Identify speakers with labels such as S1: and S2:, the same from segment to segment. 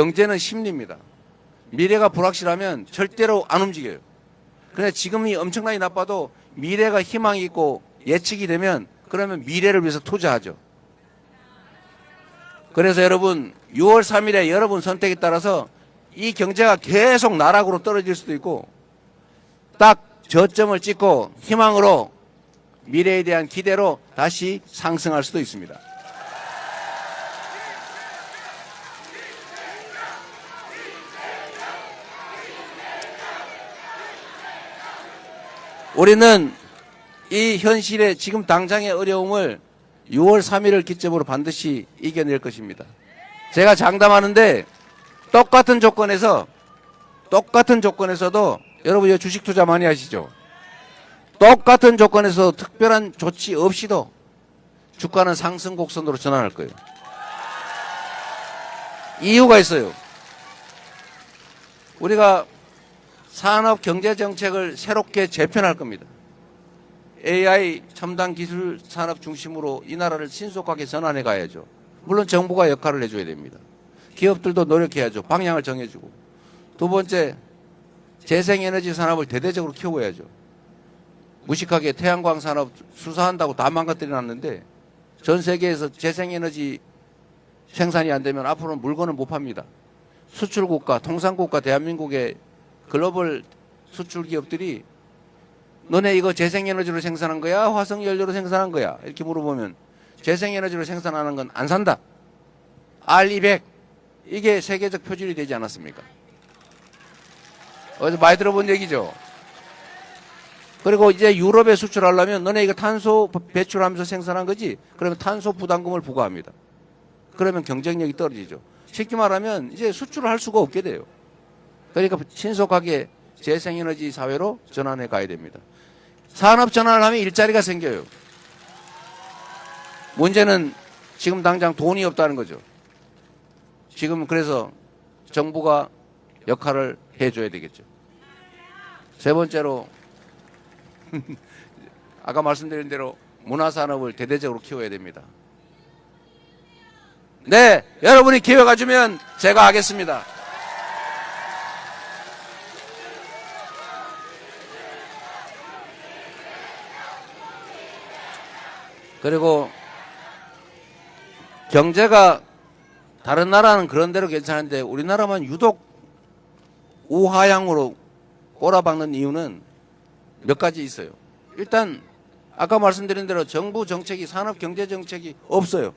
S1: 경제는 심리입니다. 미래가 불확실하면 절대로 안 움직여요. 그런데 지금이 엄청나게 나빠도 미래가 희망이 있고 예측이 되면 그러면 미래를 위해서 투자하죠. 그래서 여러분 6월 3일에 여러분 선택에 따라서 이 경제가 계속 나락으로 떨어질 수도 있고 딱 저점을 찍고 희망으로 미래에 대한 기대로 다시 상승할 수도 있습니다. 우리는 이 현실의 지금 당장의 어려움을 6월 3일을 기점으로 반드시 이겨낼 것입니다. 제가 장담하는데 똑같은 조건에서도 여러분 이거 주식 투자 많이 하시죠? 똑같은 조건에서 특별한 조치 없이도 주가는 상승 곡선으로 전환할 거예요. 이유가 있어요. 우리가 산업 경제 정책을 새롭게 재편할 겁니다. AI 첨단 기술 산업 중심으로 이 나라를 신속하게 전환해 가야죠. 물론 정부가 역할을 해줘야 됩니다. 기업들도 노력해야죠. 방향을 정해주고. 두 번째, 재생에너지 산업을 대대적으로 키워야죠. 무식하게 태양광 산업 수사한다고 다 망가뜨려 놨는데 전 세계에서 재생에너지 생산이 안 되면 앞으로는 물건을 못 팝니다. 수출국가, 통상국가 대한민국의 글로벌 수출 기업들이 너네 이거 재생에너지로 생산한 거야? 화석연료로 생산한 거야? 이렇게 물어보면 재생에너지로 생산하는 건 안 산다. R200 이게 세계적 표준이 되지 않았습니까? 어디서 많이 들어본 얘기죠. 그리고 이제 유럽에 수출하려면 너네 이거 탄소 배출하면서 생산한 거지? 그러면 탄소 부담금을 부과합니다. 그러면 경쟁력이 떨어지죠. 쉽게 말하면 이제 수출을 할 수가 없게 돼요. 그러니까 신속하게 재생에너지 사회로 전환해 가야 됩니다. 산업 전환을 하면 일자리가 생겨요. 문제는 지금 당장 돈이 없다는 거죠. 지금 그래서 정부가 역할을 해줘야 되겠죠. 세 번째로 아까 말씀드린 대로 문화산업을 대대적으로 키워야 됩니다. 네, 여러분이 기회가 주면 제가 하겠습니다. 그리고 경제가 다른 나라는 그런 대로 괜찮은데 우리나라만 유독 우하향으로 꼬라박는 이유는 몇 가지 있어요. 일단 아까 말씀드린 대로 정부 정책이 산업경제정책이 없어요.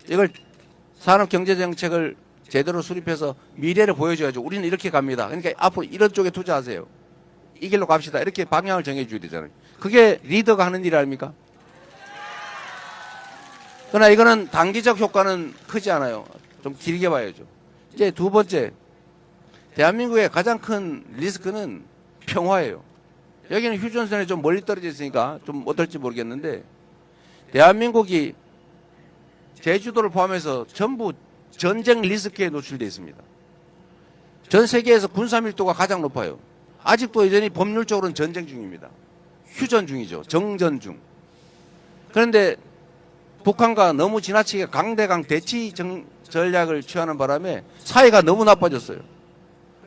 S1: 이걸 산업경제정책을 제대로 수립해서 미래를 보여줘야죠. 우리는 이렇게 갑니다. 그러니까 앞으로 이런 쪽에 투자하세요. 이 길로 갑시다. 이렇게 방향을 정해줘야 되잖아요. 그게 리더가 하는 일 아닙니까? 그러나 이거는 단기적 효과는 크지 않아요. 좀 길게 봐야죠. 이제 두 번째, 대한민국의 가장 큰 리스크는 평화예요. 여기는 휴전선에 좀 멀리 떨어져 있으니까 좀 어떨지 모르겠는데 대한민국이 제주도를 포함해서 전부 전쟁 리스크에 노출되어 있습니다. 전 세계에서 군사 밀도가 가장 높아요. 아직도 여전히 법률적으로는 전쟁 중입니다. 휴전 중이죠. 정전 중. 그런데 북한과 너무 지나치게 강대강 대치 전략을 취하는 바람에 사회가 너무 나빠졌어요.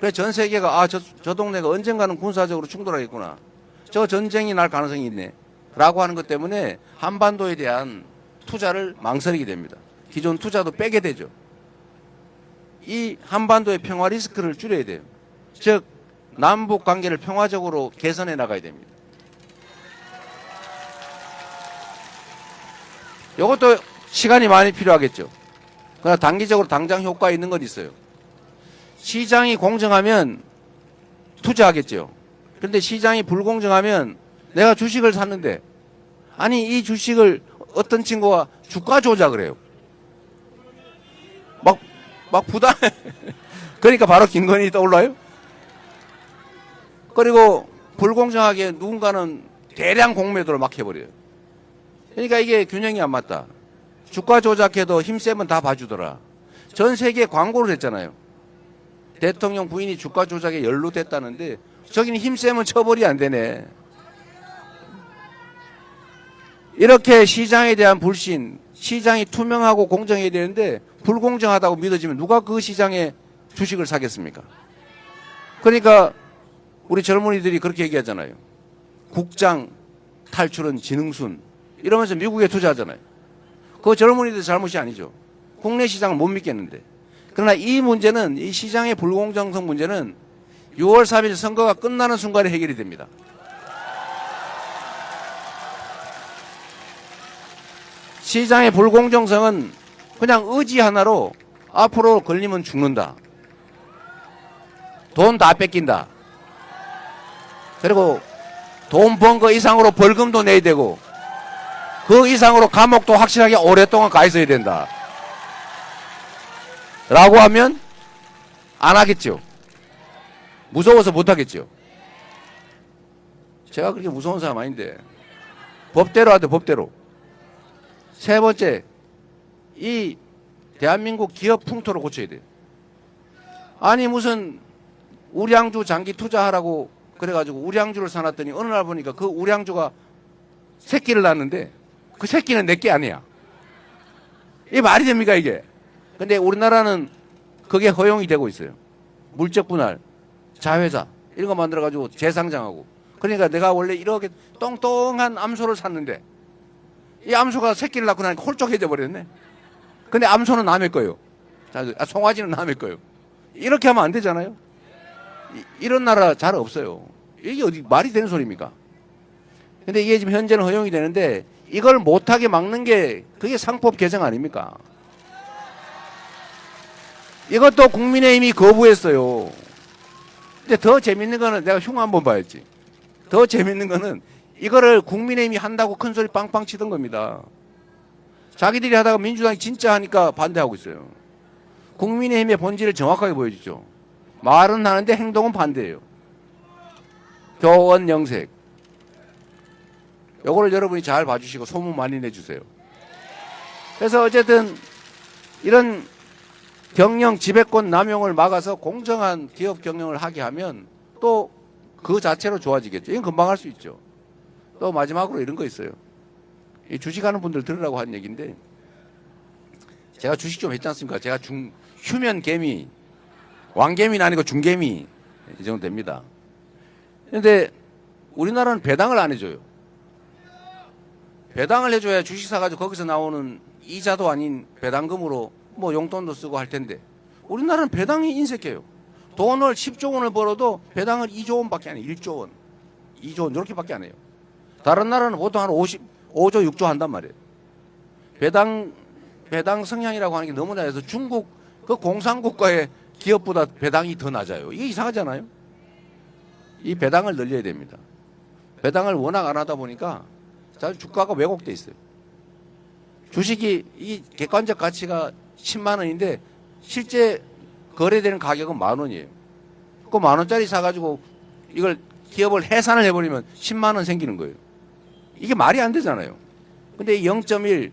S1: 그래서 전 세계가 저 동네가 언젠가는 군사적으로 충돌하겠구나. 저 전쟁이 날 가능성이 있네. 라고 하는 것 때문에 한반도에 대한 투자를 망설이게 됩니다. 기존 투자도 빼게 되죠. 이 한반도의 평화 리스크를 줄여야 돼요. 즉 남북 관계를 평화적으로 개선해 나가야 됩니다. 이것도 시간이 많이 필요하겠죠. 그러나 단기적으로 당장 효과 있는 건 있어요. 시장이 공정하면 투자하겠죠. 그런데 시장이 불공정하면 내가 주식을 샀는데 아니 이 주식을 어떤 친구가 주가 조작을 해요. 막 부담해. 그러니까 바로 김건희 떠올라요. 그리고 불공정하게 누군가는 대량 공매도를 막 해버려요. 그러니까 이게 균형이 안 맞다. 주가 조작해도 힘세면 다 봐주더라. 전 세계에 광고를 했잖아요. 대통령 부인이 주가 조작에 연루됐다는데 저기는 힘세면 처벌이 안 되네. 이렇게 시장에 대한 불신, 시장이 투명하고 공정해야 되는데 불공정하다고 믿어지면 누가 그 시장에 주식을 사겠습니까? 그러니까 우리 젊은이들이 그렇게 얘기하잖아요. 국장 탈출은 지능순 이러면서 미국에 투자하잖아요. 그 젊은이들 잘못이 아니죠. 국내 시장을 못 믿겠는데. 그러나 이 문제는, 이 시장의 불공정성 문제는 6월 3일 선거가 끝나는 순간에 해결이 됩니다. 시장의 불공정성은 그냥 의지 하나로 앞으로 걸리면 죽는다. 돈 다 뺏긴다. 그리고 돈 번 거 이상으로 벌금도 내야 되고 그 이상으로 감옥도 확실하게 오랫동안 가 있어야 된다. 라고 하면 안 하겠죠. 무서워서 못 하겠죠. 제가 그렇게 무서운 사람 아닌데 법대로 하되 법대로. 세 번째, 이 대한민국 기업 풍토를 고쳐야 돼요. 아니 무슨 우량주 장기 투자하라고 그래가지고 우량주를 사놨더니 어느 날 보니까 그 우량주가 새끼를 낳았는데 그 새끼는 내게 아니야. 이게 말이 됩니까 이게? 근데 우리나라는 그게 허용이 되고 있어요. 물적 분할, 자회사 이런 거 만들어가지고 재상장하고. 그러니까 내가 원래 이렇게 똥똥한 암소를 샀는데 이 암소가 새끼를 낳고 나니까 홀쭉해져 버렸네. 근데 암소는 남의 거예요. 송아지는 남의 거예요. 이렇게 하면 안 되잖아요. 이런 나라 잘 없어요. 이게 어디 말이 되는 소리입니까? 근데 이게 지금 현재는 허용이 되는데 이걸 못하게 막는 게 그게 상법 개정 아닙니까? 이것도 국민의힘이 거부했어요. 근데 더 재밌는 거는 내가 흉 한번 봐야지. 더 재밌는 거는 이거를 국민의힘이 한다고 큰 소리 빵빵 치던 겁니다. 자기들이 하다가 민주당이 진짜 하니까 반대하고 있어요. 국민의힘의 본질을 정확하게 보여주죠. 말은 하는데 행동은 반대예요. 교원 영색. 요거를 여러분이 잘 봐주시고 소문 많이 내주세요. 그래서 어쨌든 이런 경영 지배권 남용을 막아서 공정한 기업 경영을 하게 하면 또 그 자체로 좋아지겠죠. 이건 금방 할 수 있죠. 또 마지막으로 이런 거 있어요. 이 주식하는 분들 들으라고 한 얘기인데 제가 주식 좀 했지 않습니까? 제가 휴면 개미, 왕개미는 아니고 중개미 이 정도 됩니다. 그런데 우리나라는 배당을 안 해줘요. 배당을 해줘야 주식 사가지고 거기서 나오는 이자도 아닌 배당금으로 뭐 용돈도 쓰고 할 텐데 우리나라는 배당이 인색해요. 돈을 10조 원을 벌어도 배당을 2조 원밖에 안 해요. 1조 원, 2조 원 이렇게밖에 안 해요. 다른 나라는 보통 한 5조, 6조 한단 말이에요. 배당 성향이라고 하는 게 너무나 해서 중국 그 공산국가의 기업보다 배당이 더 낮아요. 이게 이상하잖아요. 이 배당을 늘려야 됩니다. 배당을 워낙 안 하다 보니까 주가가 왜곡돼 있어요. 주식이 이 객관적 가치가 10만 원인데 실제 거래되는 가격은 10,000원이에요. 그 10,000원짜리 사가지고 이걸 기업을 해산을 해버리면 10만 원 생기는 거예요. 이게 말이 안 되잖아요. 근데 0.1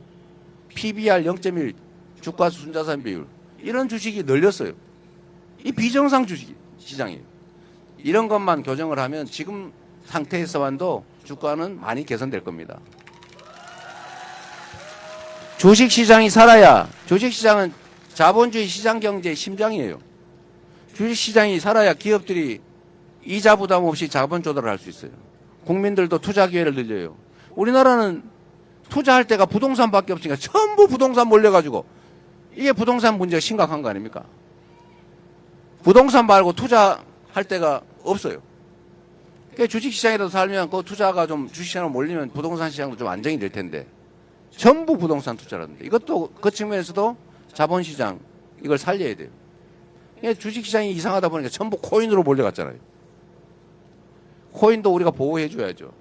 S1: PBR 0.1 주가 순자산 비율 이런 주식이 늘렸어요. 이 비정상 주식 시장이에요. 이런 것만 교정을 하면 지금 상태에서만도 주가는 많이 개선될 겁니다. 주식시장이 살아야, 주식시장은 자본주의 시장 경제의 심장이에요. 주식시장이 살아야 기업들이 이자 부담 없이 자본 조달을 할 수 있어요. 국민들도 투자 기회를 늘려요. 우리나라는 투자할 때가 부동산밖에 없으니까 전부 부동산 몰려가지고 이게 부동산 문제가 심각한 거 아닙니까? 부동산 말고 투자할 때가 없어요. 그러니까 주식시장에도 살면 그 투자가 좀 주식시장으로 몰리면 부동산 시장도 좀 안정이 될 텐데 전부 부동산 투자라는데 이것도 그 측면에서도 자본시장 이걸 살려야 돼요. 그러니까 주식시장이 이상하다 보니까 전부 코인으로 몰려갔잖아요. 코인도 우리가 보호해 줘야죠.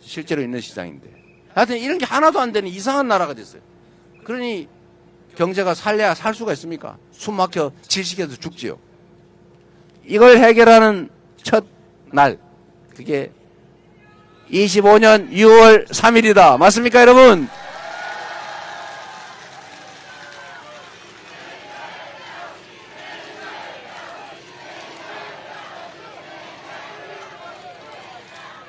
S1: 실제로 있는 시장인데. 하여튼 이런 게 하나도 안 되는 이상한 나라가 됐어요. 그러니 경제가 살려야 살 수가 있습니까? 숨 막혀 질식해서 죽지요. 이걸 해결하는 첫 날, 그게 25년 6월 3일이다. 맞습니까, 여러분?